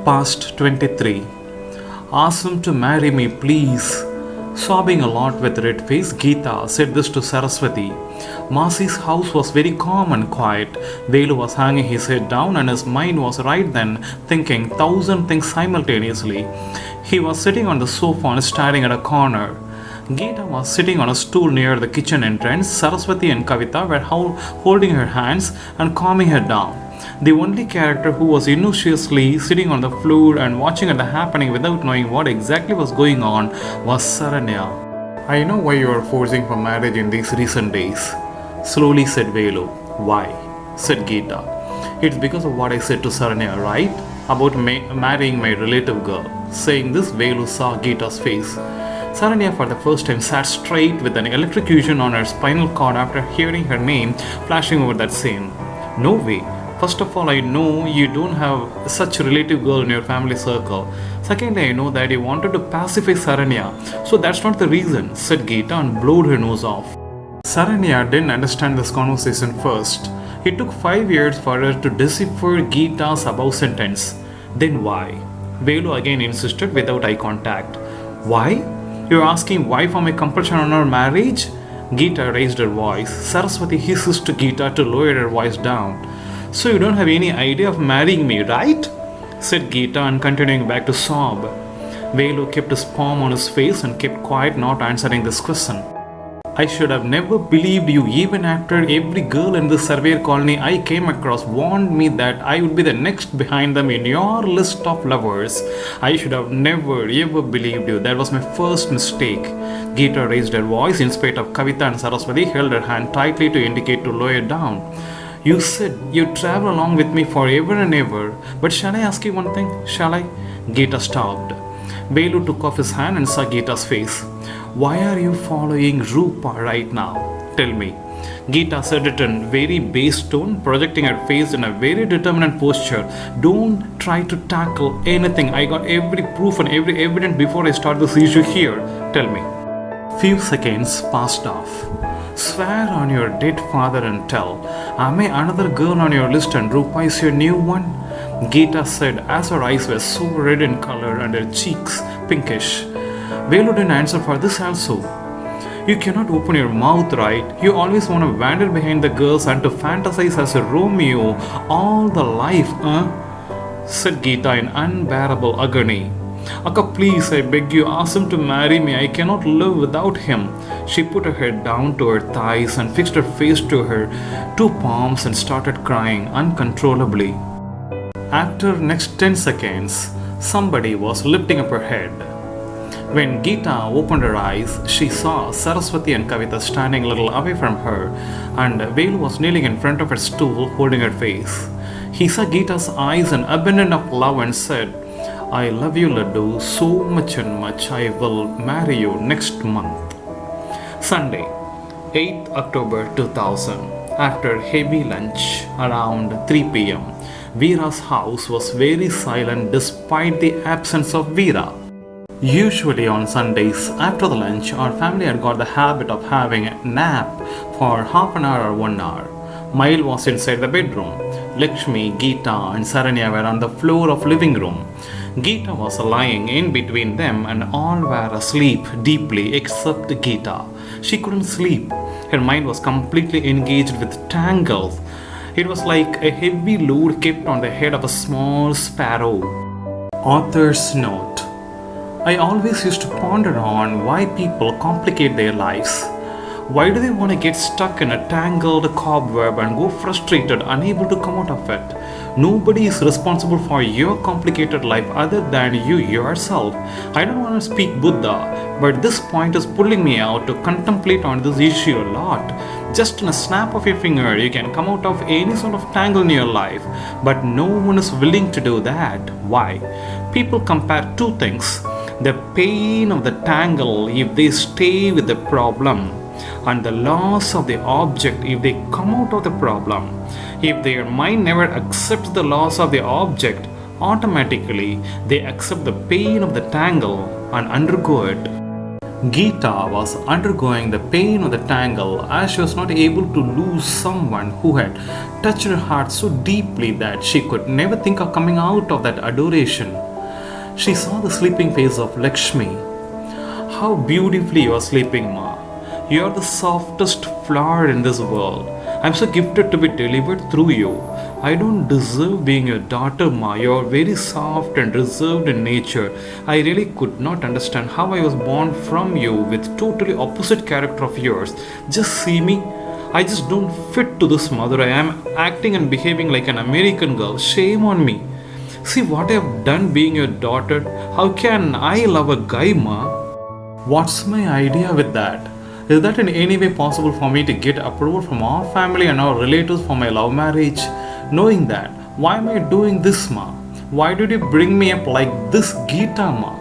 Past 23. Ask him to marry me, please. Sobbing a lot with red face, Geeta said this to Saraswati. Masi's house was very calm and quiet. Velu was hanging his head down and his mind was right then thinking thousand things simultaneously. He was sitting on the sofa and staring at a corner. Geeta was sitting on a stool near the kitchen entrance. Saraswati and Kavita were holding her hands and calming her down. The only character who was innocently sitting on the floor and watching at the happening without knowing what exactly was going on was Saranya. I know why you are forcing for marriage in these recent days, slowly said Velu. Why? Said Geeta. It's because of what I said to Saranya, right? About marrying my relative girl. Saying this, Velu saw Geeta's face. Saranya for the first time sat straight with an electrocution on her spinal cord after hearing her name flashing over that scene. No way. First of all, I know you don't have such a relative girl in your family circle. Secondly, I know that you wanted to pacify Saranya. So that's not the reason, said Geeta and blowed her nose off. Saranya didn't understand this conversation first. It took 5 years for her to decipher Geeta's above sentence. Then why? Velu again insisted without eye contact. Why? You're asking why for my compulsion on our marriage? Geeta raised her voice. Saraswati hissed to Geeta to lower her voice down. So you don't have any idea of marrying me, right? Said Geeta and continuing back to sob. Velu kept his palm on his face and kept quiet, not answering this question. I should have never believed you even after every girl in the surveyor colony I came across warned me that I would be the next behind them in your list of lovers. I should have never ever believed you. That was my first mistake. Geeta raised her voice in spite of Kavita and Saraswati held her hand tightly to indicate to lower down. You said you'd travel along with me forever and ever. But shall I ask you one thing? Shall I? Geeta stopped. Velu took off his hand and saw Geeta's face. Why are you following Rupa right now? Tell me. Geeta said it in very bass tone, projecting her face in a very determined posture. Don't try to tackle anything. I got every proof and every evidence before I start this issue here. Tell me. Few seconds passed off. Swear on your dead father and tell. Am I another girl on your list and Rupa is your new one? Geeta said as her eyes were so red in color and her cheeks pinkish. Velu didn't answer for this also. You cannot open your mouth, right? You always want to wander behind the girls and to fantasize as a Romeo all the life, said Geeta in unbearable agony. Akka, please, I beg you, ask him to marry me. I cannot live without him. She put her head down to her thighs and fixed her face to her 2 palms and started crying uncontrollably. After next 10 seconds, somebody was lifting up her head. When Geeta opened her eyes, she saw Saraswati and Kavita standing a little away from her, and Velu was kneeling in front of her stool holding her face. He saw Geeta's eyes in abundance of love and said, I love you, Laddu, so much and much. I will marry you next month. Sunday, 8th October 2000. After heavy lunch around 3 p.m., Veera's house was very silent despite the absence of Veera. Usually on Sundays after the lunch, our family had got the habit of having a nap for half an hour or 1 hour. Mail was inside the bedroom. Lakshmi, Geeta and Saranya were on the floor of living room. Geeta was lying in between them and all were asleep deeply except Geeta. She couldn't sleep. Her mind was completely engaged with tangles. It was like a heavy load kept on the head of a small sparrow. Author's note. I always used to ponder on why people complicate their lives. Why do they want to get stuck in a tangled cobweb and go frustrated, unable to come out of it? Nobody is responsible for your complicated life other than you yourself. I don't want to speak Buddha, but this point is pulling me out to contemplate on this issue a lot. Just in a snap of your finger, you can come out of any sort of tangle in your life, but no one is willing to do that. Why? People compare 2 things. The pain of the tangle if they stay with the problem, and the loss of the object if they come out of the problem. If their mind never accepts the loss of the object, automatically they accept the pain of the tangle and undergo it. Geeta was undergoing the pain of the tangle as she was not able to lose someone who had touched her heart so deeply that she could never think of coming out of that adoration. She saw the sleeping face of Lakshmi. How beautifully you are sleeping, Ma. You are the softest flower in this world. I'm so gifted to be delivered through you. I don't deserve being your daughter, Ma. You are very soft and reserved in nature. I really could not understand how I was born from you with totally opposite character of yours. Just see me. I just don't fit to this mother. I am acting and behaving like an American girl. Shame on me. See what I have done being your daughter. How can I love a guy, Ma? What's my idea with that? Is that in any way possible for me to get approval from our family and our relatives for my love marriage? Knowing that, why am I doing this, Ma? Why did you bring me up like this, Geeta, Ma?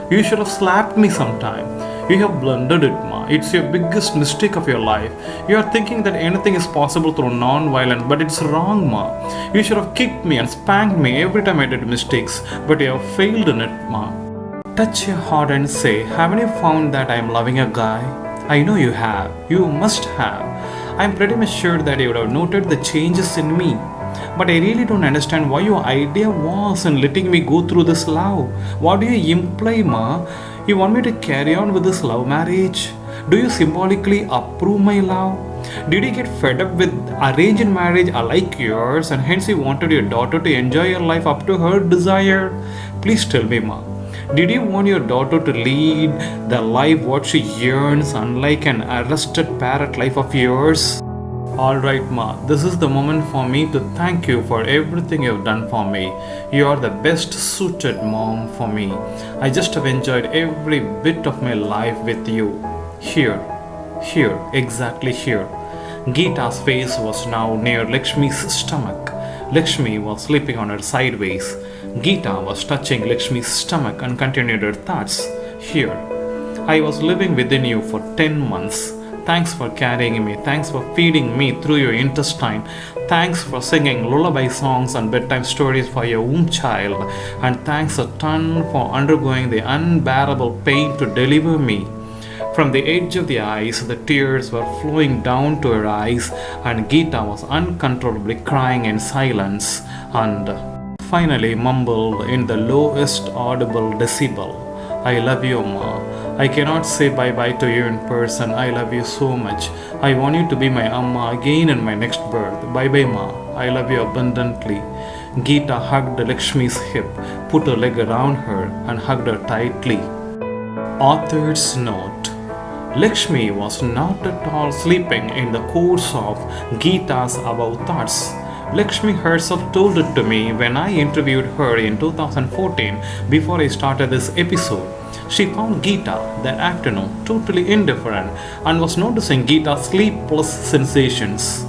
You should have slapped me sometime. You have blundered it, Ma. It's your biggest mistake of your life. You are thinking that anything is possible through non-violence, but it's wrong, Ma. You should have kicked me and spanked me every time I did mistakes, but you have failed in it, Ma. Touch your heart and say, haven't you found that I am loving a guy? I know you have. You must have. I'm pretty much sure that you would have noted the changes in me. But I really don't understand why your idea was in letting me go through this love. What do you imply, Ma? You want me to carry on with this love marriage? Do you symbolically approve my love? Did you get fed up with arranged marriage like yours and hence you wanted your daughter to enjoy your life up to her desire? Please tell me, Ma. Did you want your daughter to lead the life what she yearns, unlike an arrested parrot life of yours? Alright, Ma, this is the moment for me to thank you for everything you've done for me. You are the best suited mom for me. I just have enjoyed every bit of my life with you. Here, exactly here. Geeta's face was now near Lakshmi's stomach. Lakshmi was sleeping on her sideways. Geeta was touching Lakshmi's stomach and continued her thoughts. Here, I was living within you for 10 months. Thanks for carrying me. Thanks for feeding me through your intestine. Thanks for singing lullaby songs and bedtime stories for your womb child. And thanks a ton for undergoing the unbearable pain to deliver me. From the edge of the eyes, the tears were flowing down to her eyes, and Geeta was uncontrollably crying in silence and finally mumbled in the lowest audible decibel, I love you, Ma. I cannot say bye-bye to you in person. I love you so much. I want you to be my Amma again in my next birth. Bye-bye, Ma. I love you abundantly. Geeta hugged Lakshmi's hip, put her leg around her, and hugged her tightly. Author's note: Lakshmi was not at all sleeping in the course of Geeta's above thoughts. Lakshmi herself told it to me when I interviewed her in 2014 before I started this episode. She found Geeta that afternoon totally indifferent and was noticing Geeta's sleepless sensations.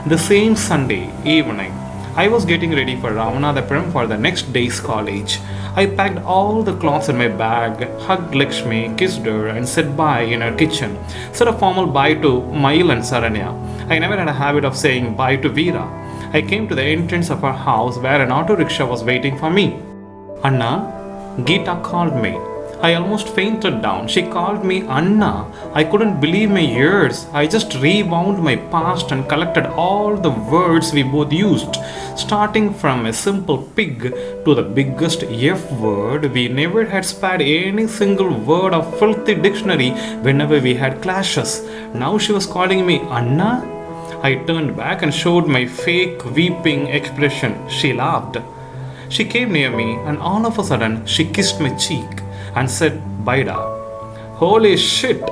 The same Sunday evening, I was getting ready for Ramanathapuram for the next day's college. I packed all the clothes in my bag, hugged Lakshmi, kissed her, and said bye in her kitchen. Said a formal bye to Mail and Saranya. I never had a habit of saying bye to Veera. I came to the entrance of her house where an auto rickshaw was waiting for me. Anna, Geeta called me. I almost fainted down. She called me Anna. I couldn't believe my ears. I just rewound my past and collected all the words we both used. Starting from a simple pig to the biggest F word, we never had spared any single word of filthy dictionary whenever we had clashes. Now she was calling me Anna? I turned back and showed my fake weeping expression. She laughed. She came near me and all of a sudden she kissed my cheek and said, Baida. Holy shit!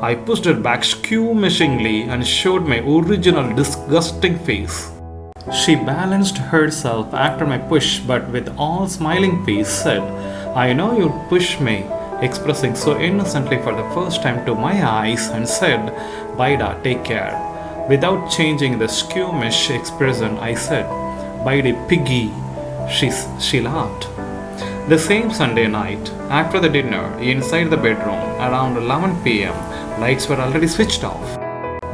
I pushed her back squeamishly and showed my original disgusting face. She balanced herself after my push but with all smiling face said, I know you'll push me, expressing so innocently for the first time to my eyes and said, Baida, take care. Without changing the squeamish expression, I said, Baida piggy. She laughed. The same Sunday night, after the dinner, inside the bedroom, around 11 p.m., lights were already switched off.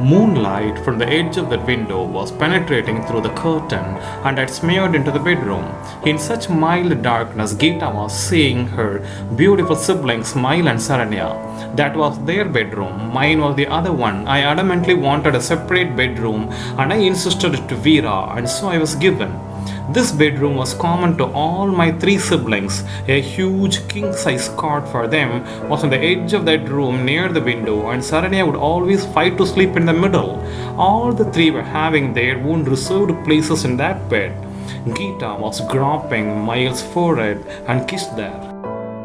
Moonlight from the edge of the window was penetrating through the curtain and had smeared into the bedroom. In such mild darkness, Geeta was seeing her beautiful siblings Smile and Saranya. That was their bedroom, mine was the other one. I adamantly wanted a separate bedroom and I insisted to Veera, and so I was given. This bedroom was common to all my three siblings. A huge king-size cot for them was on the edge of that room near the window, and Saranya would always fight to sleep in the middle. All the three were having their own reserved places in that bed. Geeta was groping Miles' forehead and kissed there.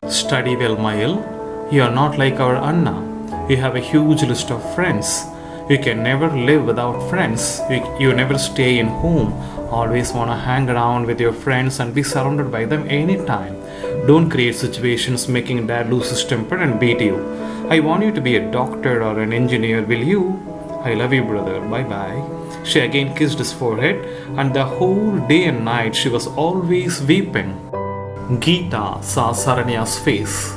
Study well, Mile. You are not like our Anna. You have a huge list of friends. You can never live without friends. You never stay in home. Always want to hang around with your friends and be surrounded by them anytime. Don't create situations making dad lose his temper and beat you. I want you to be a doctor or an engineer, will you? I love you, brother. Bye bye. She again kissed his forehead, and the whole day and night she was always weeping. Geeta saw Saranya's face.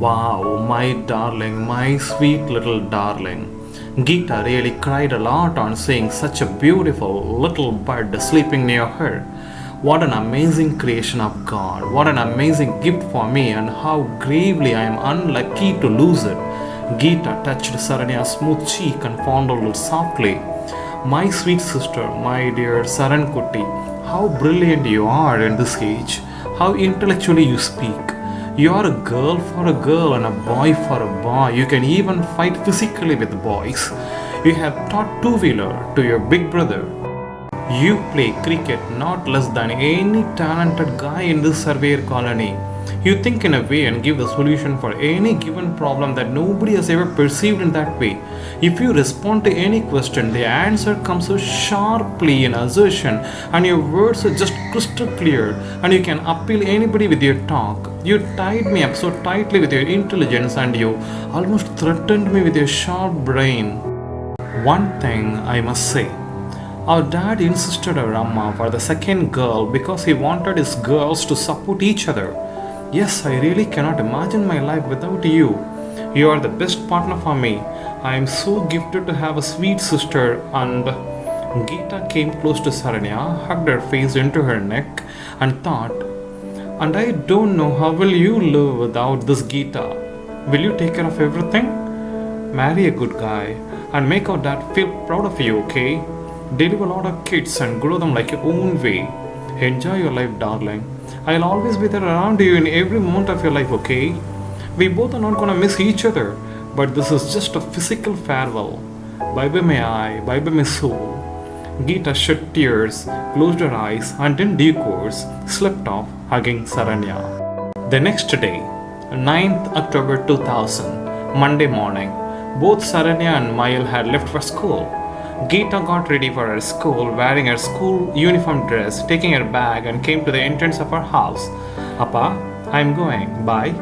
Wow, my darling, my sweet little darling. Geeta really cried a lot on seeing such a beautiful little bird sleeping near her. What an amazing creation of God. What an amazing gift for me, and how gravely I am unlucky to lose it. Geeta touched Saranya's smooth cheek and fondled it softly. My sweet sister, my dear Sarankutti, how brilliant you are in this age. How intellectually you speak. You are a girl for a girl and a boy for a boy. You can even fight physically with boys. You have taught two-wheeler to your big brother. You play cricket not less than any talented guy in this surveyor colony. You think in a way and give the solution for any given problem that nobody has ever perceived in that way. If you respond to any question, the answer comes so sharply in assertion, and your words are just crystal clear, and you can appeal anybody with your talk. You tied me up so tightly with your intelligence, and you almost threatened me with your sharp brain. One thing I must say. Our dad insisted on Amma for the second girl because he wanted his girls to support each other. Yes, I really cannot imagine my life without you. You are the best partner for me. I am so gifted to have a sweet sister. And Geeta came close to Saranya, hugged her face into her neck, and thought, and I don't know how will you live without this Geeta. Will you take care of everything? Marry a good guy and make our dad feel proud of you, okay? Deliver a lot of kids and grow them like your own way. Enjoy your life, darling. I'll always be there around you in every moment of your life, okay? We both are not gonna miss each other, but this is just a physical farewell. Bye bye my eye, bye bye my soul. Geeta shed tears, closed her eyes, and in due course slept off, hugging Saranya. The next day, 9th October 2000, Monday morning, both Saranya and Mayal had left for school. Geeta got ready for her school, wearing her school uniform dress, taking her bag, and came to the entrance of her house. Appa, I'm going. Bye,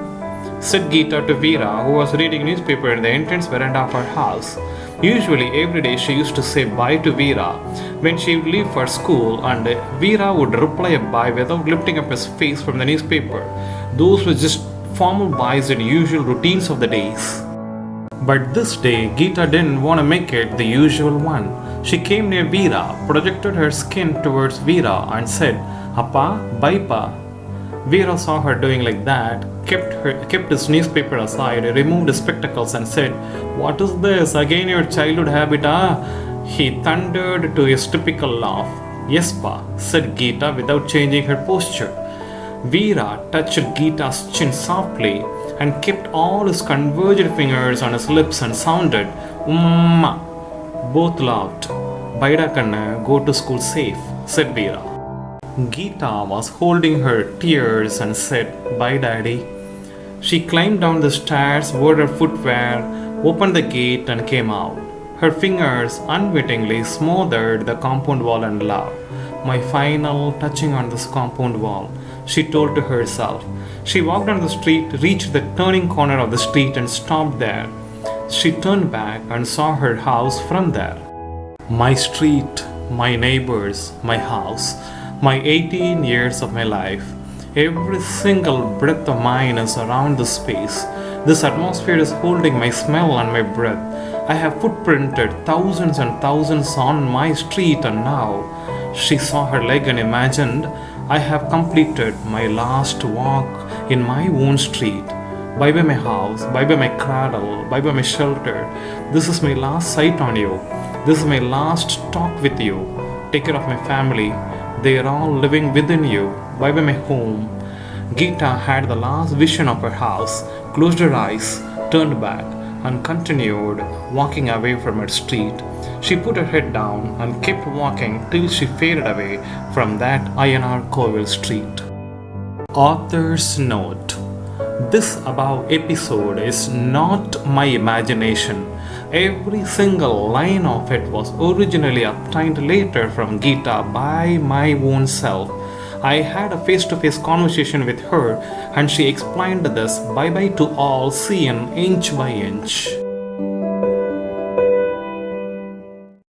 said Geeta to Veera, who was reading newspaper in the entrance veranda of her house. Usually, every day she used to say bye to Veera when she would leave for school, and Veera would reply a bye without lifting up his face from the newspaper. Those were just formal byes and usual routines of the days. But this day, Geeta didn't want to make it the usual one. She came near Veera, projected her skin towards Veera, and said, Appa, bye pa. Veera saw her doing like that, kept his newspaper aside, removed his spectacles, and said, What is this? Again your childhood habit, ah? He thundered to his typical laugh. Yes, pa, said Geeta without changing her posture. Veera touched Geeta's chin softly and kept all his converged fingers on his lips and sounded, Umma. Both laughed. Baida kanna, go to school safe, said Veera. Geeta was holding her tears and said, Bye, Daddy. She climbed down the stairs, wore her footwear, opened the gate, and came out. Her fingers unwittingly smothered the compound wall and laughed. My final touching on this compound wall, she told to herself. She walked down the street, reached the turning corner of the street, and stopped there. She turned back and saw her house from there. My street, my neighbors, my house, my 18 years of my life. Every single breath of mine is around this space. This atmosphere is holding my smell and my breath. I have footprinted thousands and thousands on my street, and now she saw her leg and imagined I have completed my last walk in my own street. Bye bye my house, bye bye my cradle, bye bye my shelter. This is my last sight on you. This is my last talk with you. Take care of my family. They are all living within you. Bye bye my home. Gita had the last vision of her house, closed her eyes, turned back, and continued walking away from her street. She put her head down and kept walking till she faded away from that INR Kovil street. Author's note: this above episode is not my imagination. Every single line of it was originally obtained later from Gita by my own self. I had a face to face conversation with her and she explained this bye bye to all seen inch by inch.